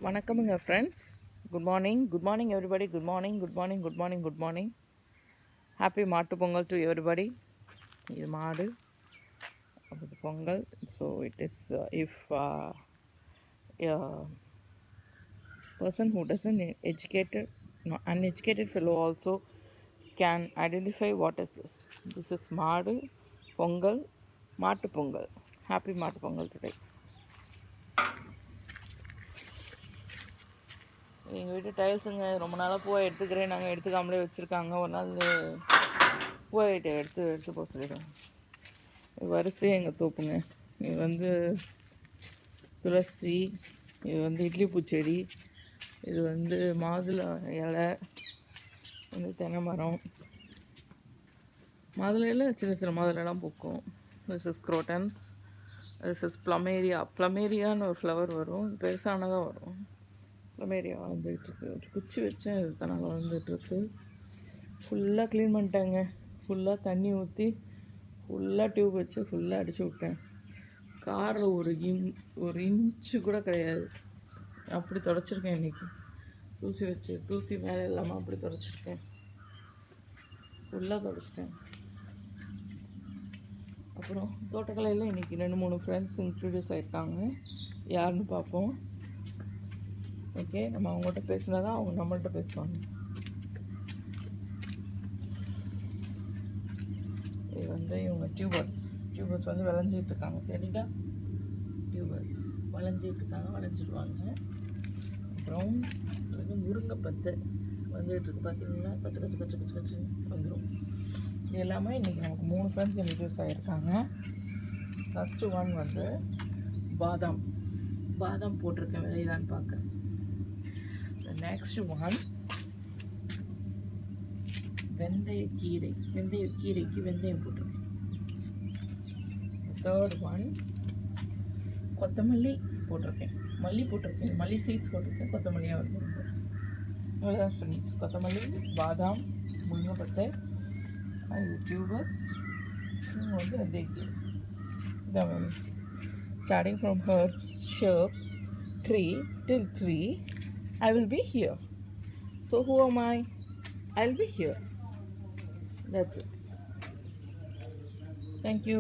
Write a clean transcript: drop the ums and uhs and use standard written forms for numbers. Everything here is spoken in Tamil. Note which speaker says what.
Speaker 1: வணக்கமுங்க friends. Good morning everybody. Good morning. Happy மாட்டு பொங்கல் டு எவ்ரிபடி. இது மாடு, அது Pongal. So it is if person who doesn't educated, no, uneducated fellow also can identify what is this. This is மாடு பொங்கல், மாட்டு பொங்கல். Happy மாட்டு பொங்கல் today. எங்கள் வீட்டு டைல்ஸுங்க ரொம்ப நாளாக பூவை எடுத்துக்கிறேன், நாங்கள் எடுத்துக்காமலே வச்சுருக்காங்க. ஒரு நாள் பூவை எடுத்து போக சொல்லிடுவோம். வரிசையாக எங்கள் தோப்புங்க. இது வந்து துளசி, இது வந்து இட்லி பூச்செடி, இது வந்து மாதுளை இலை, வந்து தென்னை மரம். மாதுளையில் சின்ன சின்ன மாதுளைலாம் பூக்கும். This is crotons, this is ப்ளமேரியான்னு ஒரு ஃப்ளவர் வரும், பெருசானதாக வரும். ப்ளமேரியா வளர்ந்துட்டுருக்கு. ஒரு குச்சி வச்சேன், இது தன்னால் வளர்ந்துட்டுருக்கு. ஃபுல்லாக க்ளீன் பண்ணிட்டேங்க. ஃபுல்லாக தண்ணி ஊற்றி ஃபுல்லாக டியூப் வச்சு ஃபுல்லாக அடித்து விட்டேன். காரில் ஒரு இன்ச்சு கூட கிடையாது, அப்படி தொடச்சிருக்கேன் இன்றைக்கி. தூசி மேலே இல்லாமல் அப்படி தொடச்சிருக்கேன். ஃபுல்லாக தொடச்சிட்டேன். அப்புறம் தோட்டக்கலையில் இன்றைக்கி 2-3 ஃப்ரெண்ட்ஸ் இன்ட்ரடியூஸ் ஆகிருக்காங்க. யாருன்னு பார்ப்போம். ஓகே, நம்ம அவங்கள்ட்ட பேசினா தான் அவங்க நம்மள்கிட்ட பேசுவாங்க. இது வந்து இவங்க டியூபர்ஸ் வந்து விளைஞ்சிட்டு இருக்காங்க. சரிடா, டியூபர்ஸ் விளைஞ்சிடுவாங்க. அப்புறம் இது முருங்கைப்பத்தை வந்துட்டுருக்கு. பார்த்தீங்கன்னா கச்சு வந்துடும். இது எல்லாமே இன்றைக்கி நமக்கு 3 ஃப்ரெண்ட்ஸ் இன்ட்ரடியூஸ் ஆகிருக்காங்க. ஃபஸ்ட்டு ஒன் வந்து பாதாம் போட்டிருக்கேன், விளையான்னு பார்க்க. The next one, வெந்தயக்கீரைக்கு வெந்தயம் போட்டிருக்கேன். The third one, கொத்தமல்லி போட்டிருக்கேன். மல்லி சீட்ஸ் போட்டிருக்கேன், கொத்தமல்லியாக வந்துருக்கேன். அவ்வளோதான் ஃப்ரெண்ட்ஸ். கொத்தமல்லி, பாதாம், முருங்கைப்பத்தை, டியூபர்ஸ், வந்து வெந்தயக்கீரை. இதான் வேணும். Starting from shrubs 3 till 3, I will be here. So who am I? I'll be here. That's it. Thank you.